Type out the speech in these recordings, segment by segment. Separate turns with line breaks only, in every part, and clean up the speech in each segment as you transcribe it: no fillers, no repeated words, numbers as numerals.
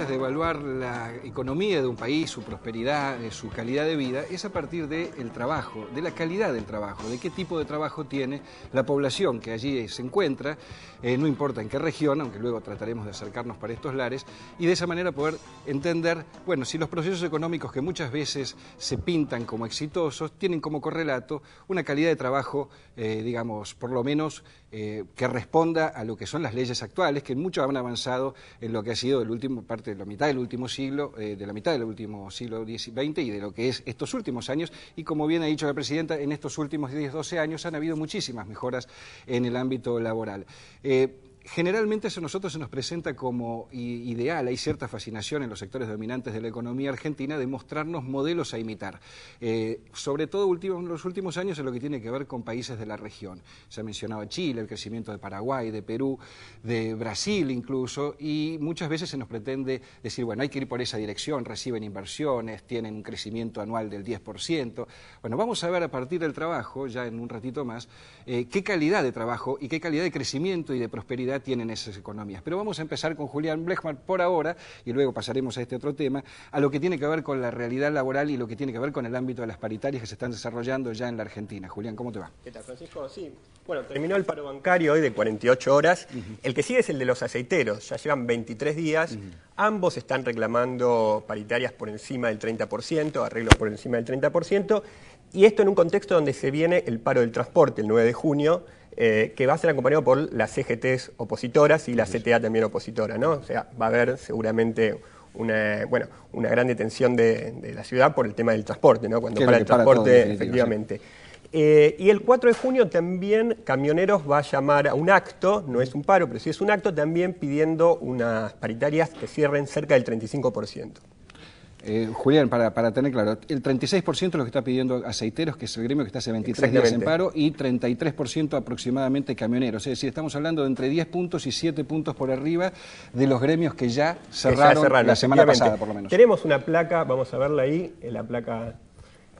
maneras de evaluar la economía de un país, su prosperidad, su calidad de vida, es a partir del trabajo, de la calidad del trabajo, de qué tipo de trabajo tiene la población que allí se encuentra, no importa en qué región, aunque luego trataremos de acercarnos para estos lares, y de esa manera poder entender, bueno, si los procesos económicos que muchas veces se pintan como exitosos tienen como correlato una calidad de trabajo, digamos, por lo menos que responda a lo que son las leyes actuales, que mucho han avanzado en lo que ha sido parte de la mitad del último siglo, XX y de lo que es estos últimos años, y como bien ha dicho la presidenta, en estos últimos 10, 12 años han habido muchísimas mejoras en el ámbito laboral. Generalmente a nosotros se nos presenta como ideal, hay cierta fascinación en los sectores dominantes de la economía argentina de mostrarnos modelos a imitar, sobre todo en los últimos años en lo que tiene que ver con países de la región. Se ha mencionado Chile, el crecimiento de Paraguay, de Perú, de Brasil incluso, y muchas veces se nos pretende decir, bueno, hay que ir por esa dirección, reciben inversiones, tienen un crecimiento anual del 10%. Bueno, vamos a ver a partir del trabajo, ya en un ratito más, qué calidad de trabajo y qué calidad de crecimiento y de prosperidad tienen esas economías. Pero vamos a empezar con Julián Blechman por ahora, y luego pasaremos a este otro tema, a lo que tiene que ver con la realidad laboral y lo que tiene que ver con el ámbito de las paritarias que se están desarrollando ya en la Argentina. Julián, ¿cómo te va?
¿Qué tal, Francisco? Sí, bueno, terminó el paro bancario hoy de 48 horas. El que sigue es el de los aceiteros, ya llevan 23 días. Ambos están reclamando paritarias por encima del 30%, arreglos por encima del 30%, y esto en un contexto donde se viene el paro del transporte, el 9 de junio, que va a ser acompañado por las CGTs opositoras y la CTA también opositora, ¿no? O sea, va a haber seguramente una gran detención de la ciudad por el tema del transporte, ¿no? Cuando para el transporte, todo, efectivamente. Y el 4 de junio también Camioneros va a llamar a un acto, no es un paro, pero sí es un acto, también pidiendo unas paritarias que cierren cerca del 35%.
Julián, para tener claro, el 36% es lo que está pidiendo Aceiteros, que es el gremio que está hace 23 días en paro, y 33% aproximadamente Camioneros. Es decir, estamos hablando de entre 10 puntos y 7 puntos por arriba de los gremios que ya cerraron la semana pasada, por lo menos.
Tenemos una placa, vamos a verla ahí, la placa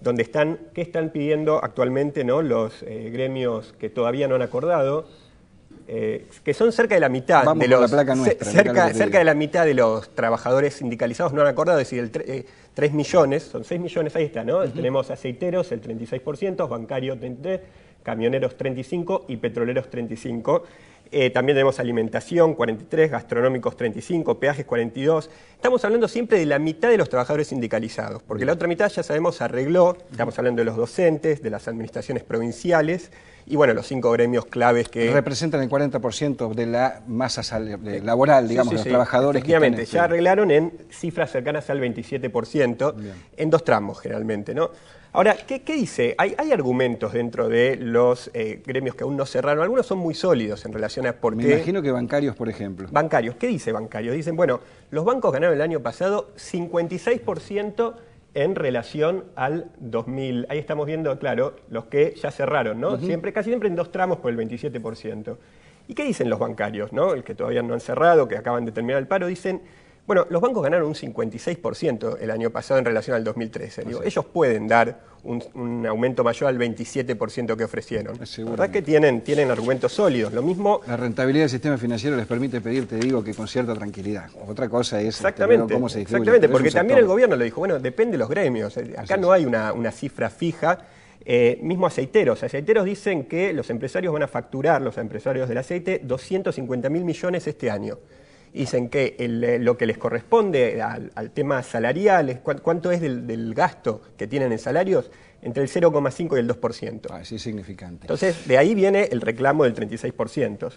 donde ¿qué están pidiendo actualmente, ¿no?, los gremios que todavía no han acordado? Que son cerca de la mitad
de los
cerca de la mitad de los trabajadores sindicalizados no han acordado, es decir, 3 millones, son 6 millones, ahí está, ¿no? Tenemos aceiteros, el 36%, bancarios 33%, camioneros 35% y petroleros 35%. También tenemos alimentación, 43%, gastronómicos 35%, peajes 42%. Estamos hablando siempre de la mitad de los trabajadores sindicalizados, porque la otra mitad, ya sabemos, se arregló. Estamos hablando de los docentes, de las administraciones provinciales y, bueno, los 5 gremios claves que
representan el 40% de la masa laboral, digamos, de los trabajadores.
Efectivamente, ya arreglaron en cifras cercanas al 27%, en 2 tramos generalmente, ¿no? Ahora, ¿qué dice? Hay argumentos dentro de los gremios que aún no cerraron. Algunos son muy sólidos en relación a por qué.
Me imagino que bancarios, por ejemplo.
Bancarios. ¿Qué dice bancarios? Dicen, bueno, los bancos ganaron el año pasado 56% en relación al 2000. Ahí estamos viendo, claro, los que ya cerraron, ¿no? Casi siempre en 2 tramos por el 27%. ¿Y qué dicen los bancarios, ¿no? El que todavía no han cerrado, que acaban de terminar el paro, dicen, bueno, los bancos ganaron un 56% el año pasado en relación al 2013. Digo, ellos pueden dar un aumento mayor al 27% que ofrecieron. La verdad que tienen argumentos sólidos. Lo mismo.
La rentabilidad del sistema financiero les permite pedir, te digo, que con cierta tranquilidad. Otra cosa es
cómo se distribuye. Exactamente, porque también el gobierno lo dijo, bueno, depende de los gremios. Acá no hay una cifra fija. Mismo aceiteros. Aceiteros dicen que los empresarios van a facturar, los empresarios del aceite, 250.000 millones este año. Dicen que lo que les corresponde al tema salarial, cuánto es del gasto que tienen en salarios, entre el 0,5 y el 2%.
Sí, es significante.
Entonces, de ahí viene el reclamo del 36%.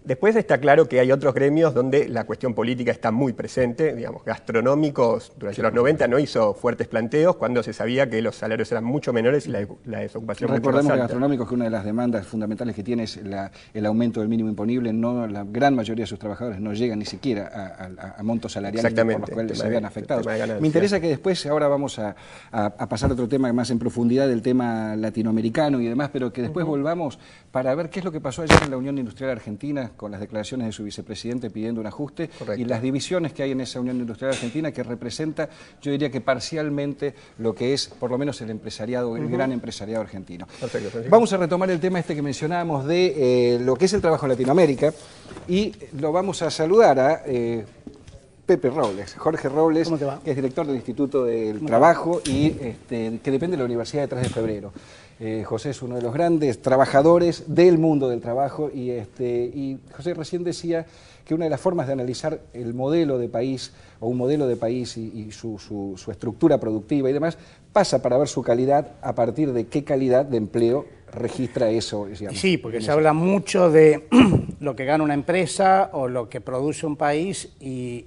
Después está claro que hay otros gremios donde la cuestión política está muy presente, digamos, gastronómicos, durante los 90 no hizo fuertes planteos cuando se sabía que los salarios eran mucho menores y la desocupación mucho más alta.
Recordemos que gastronómicos, que una de las demandas fundamentales que tiene es el aumento del mínimo imponible. La gran mayoría de sus trabajadores no llegan ni siquiera a montos salariales por los cuales se vean afectados. Me interesa que después, ahora vamos a pasar a otro tema más en profundidad, del tema latinoamericano y demás, pero que después volvamos para ver qué es lo que pasó ayer en la Unión Industrial Argentina, con las declaraciones de su vicepresidente pidiendo un ajuste. Correcto. Y las divisiones que hay en esa Unión Industrial Argentina, que representa, yo diría que parcialmente, lo que es por lo menos el empresariado, el gran empresariado argentino. Perfecto. Vamos a retomar el tema que mencionábamos de lo que es el trabajo en Latinoamérica, y lo vamos a saludar a Pepe Robles, Jorge Robles,
¿Cómo te va?
que es director del Instituto del Trabajo y que depende de la Universidad de 3 de Febrero. José es uno de los grandes trabajadores del mundo del trabajo y José recién decía que una de las formas de analizar el modelo de país o un modelo de país y su estructura productiva y demás pasa para ver su calidad a partir de qué calidad de empleo registra eso. Digamos,
sí, porque se habla mucho de lo que gana una empresa o lo que produce un país y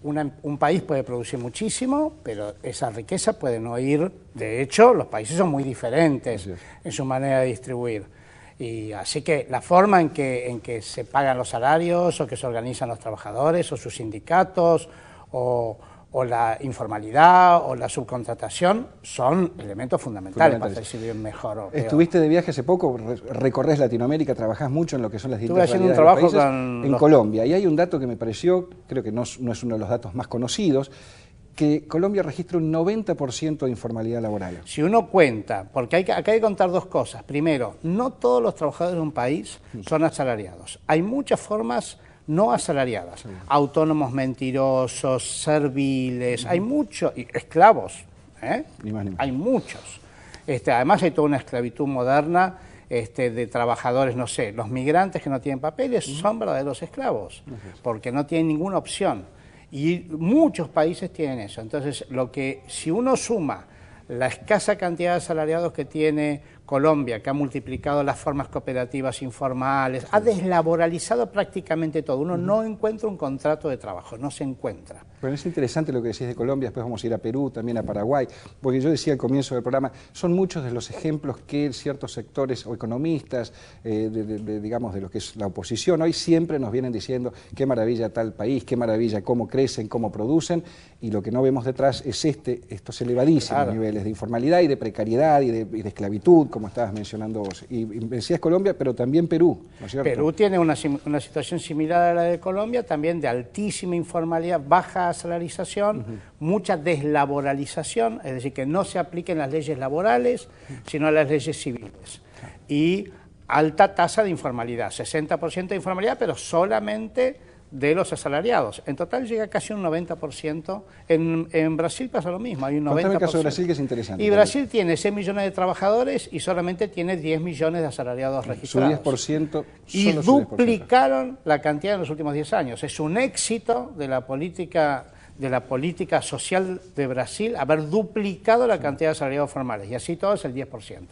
un país puede producir muchísimo, pero esa riqueza puede no ir. De hecho, los países son muy diferentes en su manera de distribuir. Y así que la forma en que se pagan los salarios o que se organizan los trabajadores o sus sindicatos o la informalidad o la subcontratación son elementos fundamentales para hacer si bien mejor o peor.
Estuviste de viaje hace poco, recorres Latinoamérica, trabajás mucho en lo que son las distintas
realidades de los países. Estuve haciendo un trabajo
en Colombia, y hay un dato que me pareció, creo que no es uno de los datos más conocidos, que Colombia registra un 90% de informalidad laboral.
Si uno cuenta, porque acá hay que contar dos cosas. Primero, no todos los trabajadores de un país son asalariados. Hay muchas formas no asalariadas, autónomos mentirosos, serviles, hay muchos, esclavos,
Ni más ni menos.
Hay muchos. Además hay toda una esclavitud moderna de trabajadores, no sé, los migrantes que no tienen papeles son verdaderos esclavos, porque no tienen ninguna opción. Y muchos países tienen eso. Entonces, si uno suma la escasa cantidad de asalariados que tiene Colombia, que ha multiplicado las formas cooperativas informales, ha deslaboralizado prácticamente todo. Uno no encuentra un contrato de trabajo, no se encuentra.
Bueno, es interesante lo que decís de Colombia, después vamos a ir a Perú, también a Paraguay, porque yo decía al comienzo del programa, son muchos de los ejemplos que ciertos sectores o economistas, digamos, de lo que es la oposición, hoy siempre nos vienen diciendo qué maravilla tal país, qué maravilla cómo crecen, cómo producen, y lo que no vemos detrás es estos elevadísimos niveles de informalidad y de precariedad y de esclavitud, como estabas mencionando vos. Y decías Colombia, pero también Perú, ¿no es cierto?
Perú tiene una situación similar a la de Colombia, también de altísima informalidad, baja salarización, mucha deslaboralización, es decir, que no se apliquen las leyes laborales, sino las leyes civiles. Y alta tasa de informalidad, 60% de informalidad, pero solamente de los asalariados. En total llega casi un 90%. En Brasil pasa lo mismo, hay un 90%.
Contame el caso de Brasil, que es interesante.
Y Brasil tiene 6 millones de trabajadores y solamente tiene 10 millones de asalariados registrados.
Su 10%.
Y duplicaron la cantidad en los últimos 10 años. Es un éxito de la política social de Brasil haber duplicado la cantidad de asalariados formales. Y así todo es el 10%.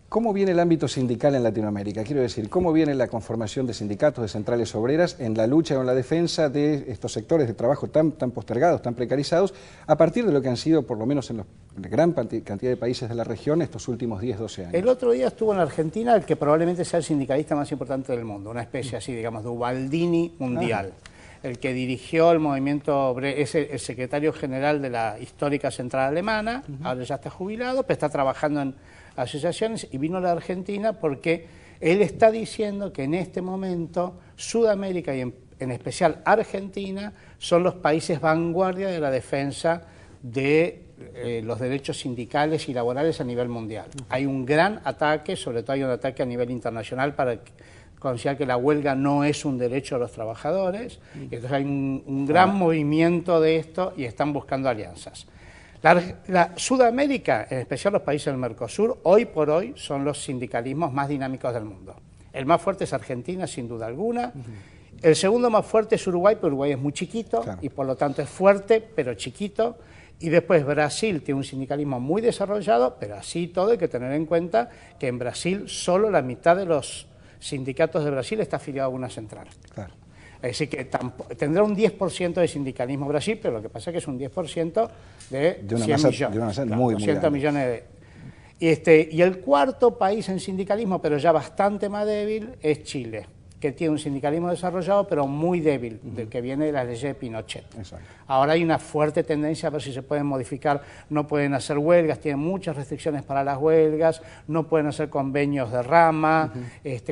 ¿Cómo viene el ámbito sindical en Latinoamérica? Quiero decir, ¿cómo viene la conformación de sindicatos, de centrales obreras en la lucha o en la defensa de estos sectores de trabajo tan postergados, tan precarizados, a partir de lo que han sido, por lo menos en la gran cantidad de países de la región, estos últimos 10, 12 años?
El otro día estuvo en la Argentina el que probablemente sea el sindicalista más importante del mundo, una especie así, digamos, de Ubaldini mundial. El que dirigió el movimiento, es el secretario general de la histórica central alemana, ahora ya está jubilado, pero está trabajando en asociaciones y vino a la Argentina porque él está diciendo que en este momento Sudamérica y en especial Argentina son los países vanguardia de la defensa de los derechos sindicales y laborales a nivel mundial. Hay un gran ataque, sobre todo hay un ataque a nivel internacional para considerar que la huelga no es un derecho de los trabajadores, y entonces hay un gran movimiento de esto y están buscando alianzas. La Sudamérica, en especial los países del Mercosur, hoy por hoy son los sindicalismos más dinámicos del mundo. El más fuerte es Argentina, sin duda alguna. El segundo más fuerte es Uruguay, pero Uruguay es muy chiquito y por lo tanto es fuerte, pero chiquito. Y después Brasil tiene un sindicalismo muy desarrollado, pero así todo hay que tener en cuenta que en Brasil solo la mitad de los sindicatos de Brasil está afiliado a una central. Claro. Es decir, que tendrá un 10% de sindicalismo Brasil, pero lo que pasa es que es un 10% de 100 millones. De una masa muy 200 millones de... Y el cuarto país en sindicalismo, pero ya bastante más débil, es Chile, que tiene un sindicalismo desarrollado, pero muy débil, del que viene de las leyes de Pinochet. Exacto. Ahora hay una fuerte tendencia a ver si se pueden modificar, no pueden hacer huelgas, tienen muchas restricciones para las huelgas, no pueden hacer convenios de rama,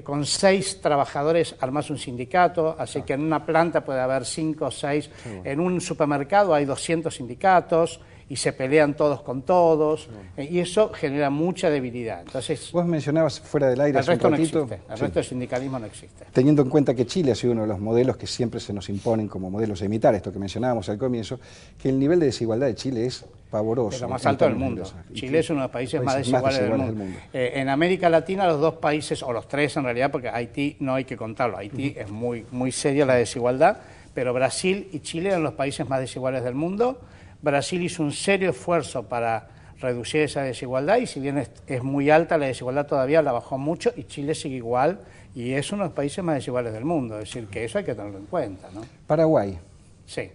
con 6 trabajadores armas un sindicato, así que en una planta puede haber 5 o 6, en un supermercado hay 200 sindicatos, y se pelean todos con todos, y eso genera mucha debilidad. Entonces,
vos mencionabas fuera del aire
el
hace un
resto no
ratito,
existe, el resto del sindicalismo no existe.
teniendo en cuenta que Chile ha sido uno de los modelos que siempre se nos imponen como modelos a imitar, esto que mencionábamos al comienzo, que el nivel de desigualdad de Chile es pavoroso.
Es lo más alto del mundo. Chile es uno de los países más desiguales del mundo. En América Latina, los dos países, o los tres en realidad, porque Haití no hay que contarlo, Haití es muy seria la desigualdad, pero Brasil y Chile eran los países más desiguales del mundo. Brasil hizo un serio esfuerzo para reducir esa desigualdad y si bien es muy alta la desigualdad todavía la bajó mucho y Chile sigue igual y es uno de los países más desiguales del mundo, es decir, que eso hay que tenerlo en cuenta, ¿no?
Paraguay.
Sí,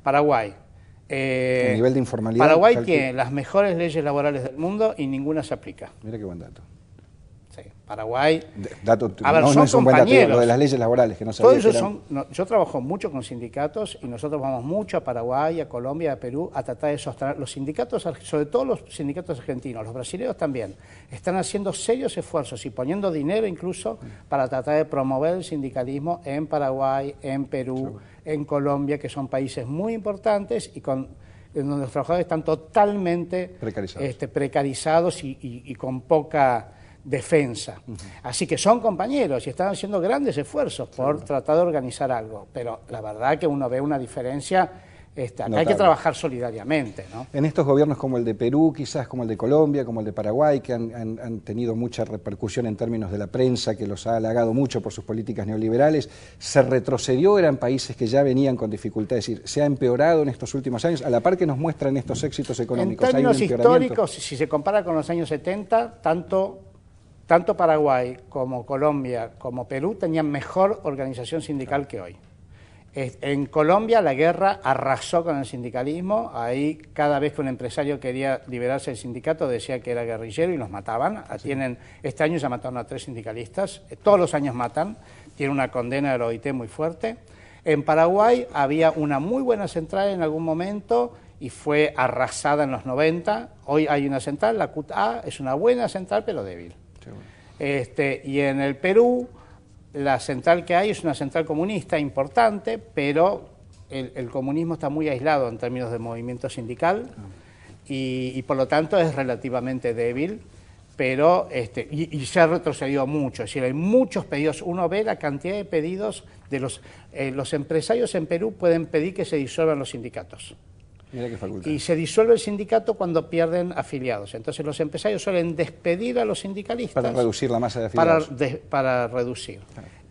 Paraguay.
El nivel de informalidad.
Paraguay tiene las mejores leyes laborales del mundo y ninguna se aplica.
Mira qué buen dato.
Sí, Paraguay.
Dato,
a ver,
no es un buen dato, lo de las leyes laborales que no sabía.
Todos esos yo trabajo mucho con sindicatos y nosotros vamos mucho a Paraguay, a Colombia, a Perú a tratar de sostener. Los sindicatos, sobre todo los sindicatos argentinos, los brasileños también, están haciendo serios esfuerzos y poniendo dinero incluso para tratar de promover el sindicalismo en Paraguay, en Perú, en Colombia, que son países muy importantes y en donde los trabajadores están totalmente precarizados y con poca defensa. Así que son compañeros y están haciendo grandes esfuerzos por tratar de organizar algo, pero la verdad que uno ve una diferencia, acá hay que trabajar solidariamente, ¿no?
En estos gobiernos como el de Perú, quizás como el de Colombia, como el de Paraguay, que han tenido mucha repercusión en términos de la prensa, que los ha halagado mucho por sus políticas neoliberales, ¿se retrocedió? ¿Eran países que ya venían con dificultades? Es decir, ¿se ha empeorado en estos últimos años? A la par que nos muestran estos éxitos económicos.
En términos históricos, si se compara con los años 70, tanto Paraguay como Colombia como Perú tenían mejor organización sindical que hoy. En Colombia la guerra arrasó con el sindicalismo, ahí cada vez que un empresario quería liberarse del sindicato decía que era guerrillero y los mataban. Este año ya mataron a 3 sindicalistas, todos los años matan, tiene una condena de la OIT muy fuerte. En Paraguay había una muy buena central en algún momento y fue arrasada en los 90, hoy hay una central, la CUT-A, es una buena central pero débil. Y en el Perú, la central que hay es una central comunista importante, pero el comunismo está muy aislado en términos de movimiento sindical y por lo tanto es relativamente débil, pero y se ha retrocedido mucho, es decir, hay muchos pedidos, uno ve la cantidad de pedidos de los empresarios en Perú pueden pedir que se disuelvan los sindicatos.
Mira qué facultad.
Y se disuelve el sindicato cuando pierden afiliados. Entonces los empresarios suelen despedir a los sindicalistas.
Para reducir la masa de afiliados.
Para reducir.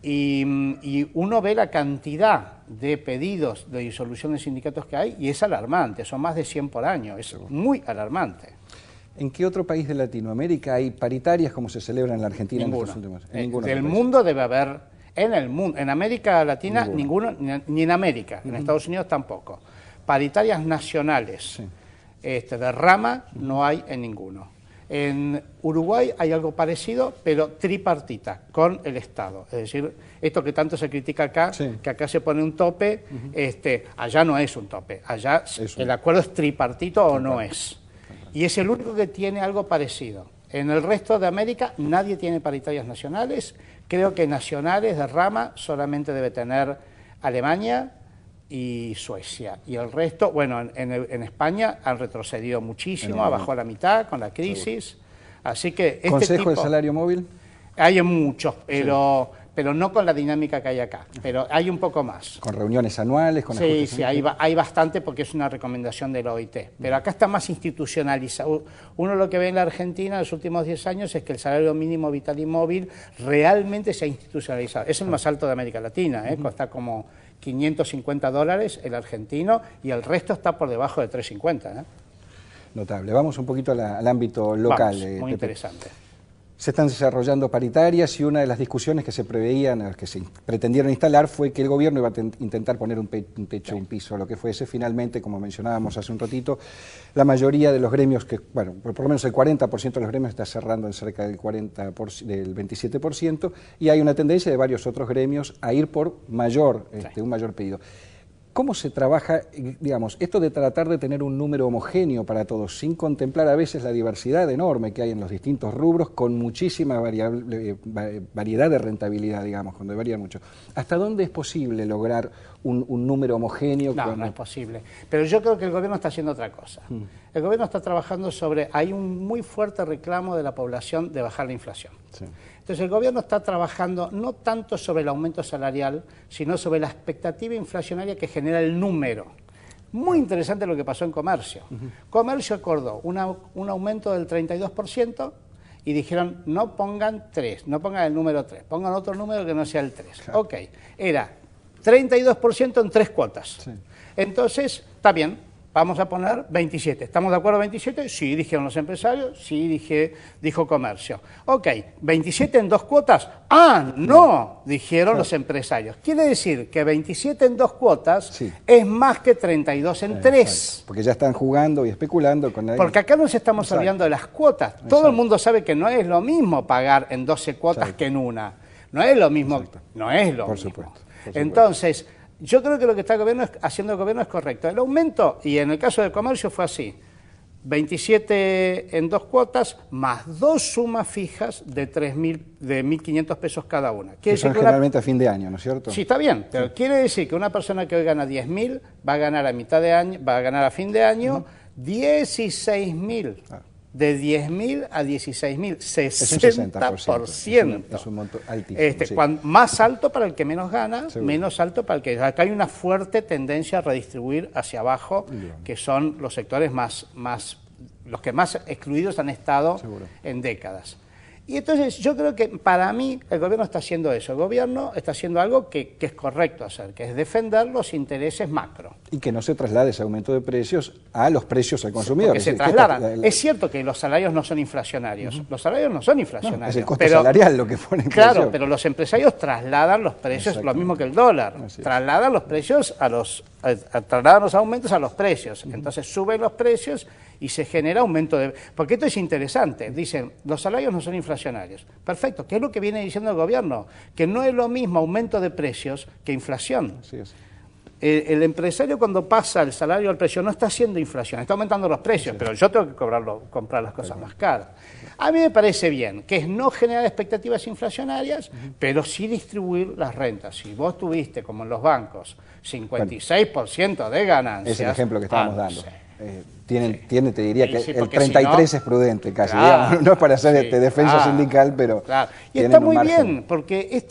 Y uno ve la cantidad de pedidos de disolución de sindicatos que hay y es alarmante, son más de 100 por año, es muy alarmante.
¿En qué otro país de Latinoamérica hay paritarias como se celebra en la Argentina?
Ninguno.
En
Del mundo debe haber, en América Latina ninguno, ni en América, en Estados Unidos tampoco. Paritarias nacionales de rama no hay en ninguno. En Uruguay hay algo parecido, pero tripartita, con el Estado. Es decir, esto que tanto se critica acá, que acá se pone un tope, allá no es un tope, allá el acuerdo es tripartito o no es. Y es el único que tiene algo parecido. En el resto de América nadie tiene paritarias nacionales, creo que nacionales de rama solamente debe tener Alemania y Suecia. Y el resto, bueno, en España han retrocedido muchísimo, bajó a la mitad con la crisis. Así que
¿Consejo del salario móvil?
Hay muchos, pero no con la dinámica que hay acá. Pero hay un poco más.
¿Con reuniones anuales? Con
sí, hay bastante porque es una recomendación de la OIT. Pero acá está más institucionalizado. Uno lo que ve en la Argentina en los últimos 10 años es que el salario mínimo vital y móvil realmente se ha institucionalizado. Es el más alto de América Latina, cuesta como $550 el argentino y el resto está por debajo de $350.
Notable. Vamos un poquito al ámbito local.
Vamos, muy interesante.
Se están desarrollando paritarias y una de las discusiones que se preveían, que se pretendieron instalar, fue que el gobierno iba a intentar poner un techo, un piso, lo que fuese. Finalmente, como mencionábamos hace un ratito, la mayoría de los gremios, por lo menos el 40% de los gremios está cerrando en cerca del 27%, y hay una tendencia de varios otros gremios a ir por un mayor pedido. ¿Cómo se trabaja, digamos, esto de tratar de tener un número homogéneo para todos, sin contemplar a veces la diversidad enorme que hay en los distintos rubros, con muchísima variedad de rentabilidad, digamos, cuando varía mucho? ¿Hasta dónde es posible lograr un número homogéneo?
No, no es posible. Pero yo creo que el gobierno está haciendo otra cosa. El gobierno está trabajando hay un muy fuerte reclamo de la población de bajar la inflación.
Sí.
Entonces el gobierno está trabajando no tanto sobre el aumento salarial, sino sobre la expectativa inflacionaria que genera el número. Muy interesante lo que pasó en comercio. Comercio acordó un aumento del 32% y dijeron no pongan 3, no pongan el número 3, pongan otro número que no sea el 3. Claro. Ok, era 32% en 3 cuotas. Sí. Entonces, está bien. Vamos a poner 27. ¿Estamos de acuerdo 27? Sí, dijeron los empresarios. Sí, dijo comercio. Ok, 27 en 2 cuotas. ¡Ah, no! Dijeron los empresarios. Quiere decir que 27 en 2 cuotas es más que 32 en 3.
Porque ya están jugando y especulando con la...
Porque acá nos estamos olvidando de las cuotas. Todo el mundo sabe que no es lo mismo pagar en 12 cuotas que en una. No es lo mismo. No es lo mismo.
Por supuesto.
Entonces... yo creo que lo que está haciendo el gobierno es correcto. El aumento, y en el caso del comercio fue así, 27 en 2 cuotas, más 2 sumas fijas de 1.500 pesos cada una.
Que son generalmente a fin de año, ¿no es cierto?
Sí, está bien, pero quiere decir que una persona que hoy gana 10.000 va a ganar a mitad de año, va a ganar a fin de año 16.000. De 10.000 a 16.000, 60%.
Es un monto altísimo.
Más alto para el que menos gana, menos alto para el que... Acá hay una fuerte tendencia a redistribuir hacia abajo, que son los sectores los que más excluidos han estado en décadas. Y entonces yo creo que para mí el gobierno está haciendo eso. El gobierno está haciendo algo que es correcto hacer, que es defender los intereses macro.
Y que no se traslade ese aumento de precios a los precios al consumidor.
Porque se trasladan. Es cierto que los salarios no son inflacionarios. Los salarios no son inflacionarios.
No, es el costo salarial lo que pone en
inflación. Claro, pero los empresarios trasladan los precios, lo mismo que el dólar. Trasladan los precios trasladan los aumentos a los precios. Entonces suben los precios y se genera aumento de... Porque esto es interesante. Dicen, los salarios no son inflacionarios. Perfecto. ¿Qué es lo que viene diciendo el gobierno? Que no es lo mismo aumento de precios que inflación.
Así es.
El empresario cuando pasa el salario al precio no está haciendo inflación, está aumentando los precios, pero yo tengo que comprar las cosas más caras. A mí me parece bien, que es no generar expectativas inflacionarias, pero sí distribuir las rentas. Si vos tuviste, como en los bancos, 56% de ganancias...
Es el ejemplo que estábamos dando. Te diría que el 33 es prudente casi, digamos. No es para hacer defensa sindical, pero...
Claro. Y está muy bien, porque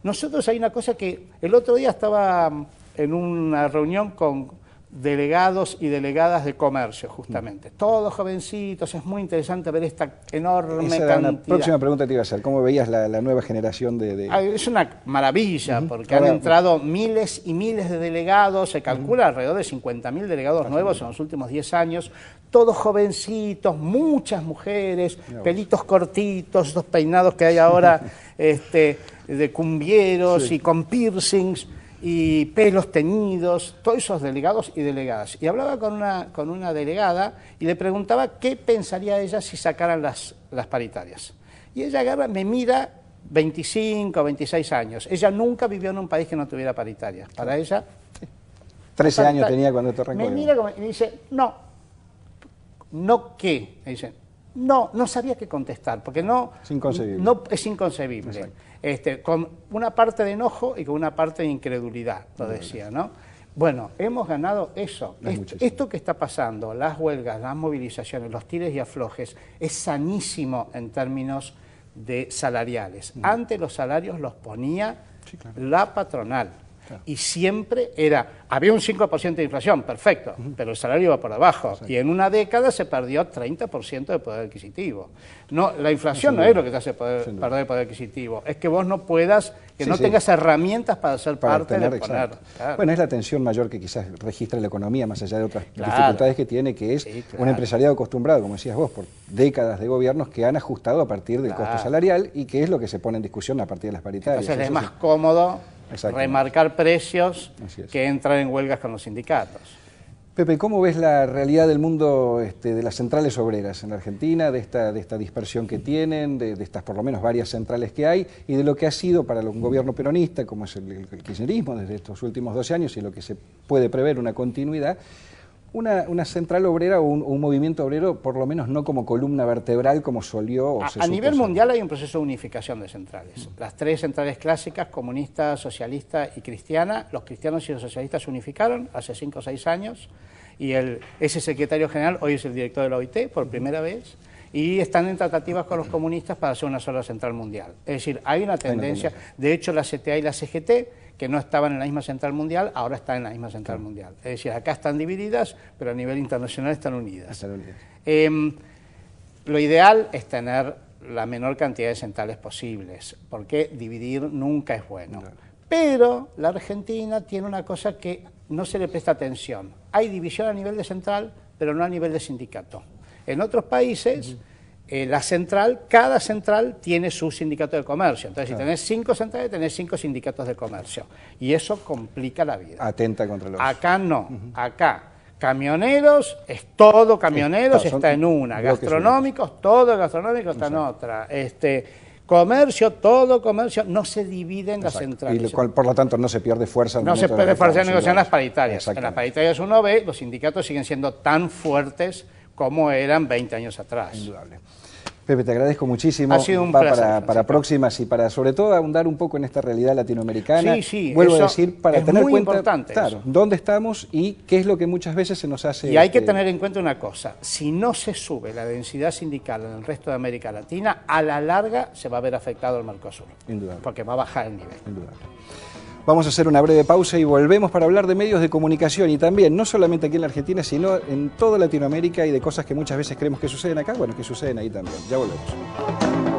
nosotros hay una cosa que el otro día estaba en una reunión con delegados y delegadas de comercio, justamente. Todos jovencitos, es muy interesante ver esta enorme cantidad.
La próxima pregunta te iba a hacer, ¿cómo veías la nueva generación de...?
Es una maravilla, porque han entrado miles y miles de delegados, se calcula alrededor de 50.000 delegados nuevos en los últimos 10 años, todos jovencitos, muchas mujeres, pelitos cortitos, estos peinados que hay ahora de cumbieros y con piercings, y pelos teñidos, todos esos delegados y delegadas. Y hablaba con una delegada y le preguntaba qué pensaría ella si sacaran las paritarias. Y ella agarra, me mira 25 o 26 años. Ella nunca vivió en un país que no tuviera paritarias. Para ella...
13 años tenía cuando te arrancó.
Me mira y me dice, no qué. Me dice, no sabía qué contestar, porque es inconcebible. Es inconcebible. Con una parte de enojo y con una parte de incredulidad, lo decía, ¿no? Bueno, hemos ganado eso. Esto que está pasando, las huelgas, las movilizaciones, los tires y aflojes, es sanísimo en términos de salariales. Antes los salarios los ponía la patronal. Y siempre había un 5% de inflación, perfecto, pero el salario iba por debajo. Y en una década se perdió 30% de poder adquisitivo. No, la inflación no es lo que te hace perder poder adquisitivo, es que vos no puedas, no tengas herramientas para ser parte de poner.
Claro. Bueno, es la tensión mayor que quizás registra la economía, más allá de otras dificultades que tiene, que es un empresariado acostumbrado, como decías vos, por décadas de gobiernos que han ajustado a partir del costo salarial y que es lo que se pone en discusión a partir de las paritarias.
Entonces es más cómodo remarcar precios que entrar en huelgas con los sindicatos.
Pepe, ¿cómo ves la realidad del mundo de las centrales obreras en la Argentina, de esta dispersión que tienen, de estas por lo menos varias centrales que hay, y de lo que ha sido para un gobierno peronista, como es el kirchnerismo desde estos últimos 12 años, y lo que se puede prever una continuidad, una central obrera o un movimiento obrero, por lo menos no como columna vertebral como solió o se
A nivel
supo
mundial hay un proceso de unificación de centrales. Las tres centrales clásicas, comunista, socialista y cristiana, los cristianos y los socialistas se unificaron hace 5 o 6 años, y ese secretario general hoy es el director de la OIT por primera vez, y están en tratativas con los comunistas para hacer una sola central mundial. Es decir, hay una tendencia, de hecho la CTA y la CGT, que no estaban en la misma central mundial, ahora están en la misma central mundial. Es decir, acá están divididas, pero a nivel internacional están unidas. Lo ideal es tener la menor cantidad de centrales posibles, porque dividir nunca es bueno. Pero la Argentina tiene una cosa que no se le presta atención. Hay división a nivel de central, pero no a nivel de sindicato. En otros países, cada central tiene su sindicato de comercio. Entonces, si tenés 5 centrales, tenés 5 sindicatos de comercio. Y eso complica la vida.
Atenta contra los...
Acá no. Acá, camioneros, es todo camioneros, está en una. Gastronómicos, todo gastronómico está en otra. Comercio, todo comercio, no se dividen las centrales.
Y por lo tanto no se pierde fuerza.
No se pierde fuerza en negociar las paritarias. En las paritarias uno ve, los sindicatos siguen siendo tan fuertes como eran 20 años atrás.
Indudable. Pepe, te agradezco muchísimo.
Ha sido un placer,
para próximas y para sobre todo ahondar un poco en esta realidad latinoamericana.
Sí,
vuelvo a decir, para tener
muy
cuenta
importante
claro, dónde estamos y qué es lo que muchas veces se nos hace...
Y hay que tener en cuenta una cosa, si no se sube la densidad sindical en el resto de América Latina, a la larga se va a ver afectado el Mercosur.
Indudable.
Porque va a bajar el nivel.
Indudable. Vamos a hacer una breve pausa y volvemos para hablar de medios de comunicación y también, no solamente aquí en la Argentina, sino en toda Latinoamérica y de cosas que muchas veces creemos que suceden acá, bueno, que suceden ahí también. Ya volvemos.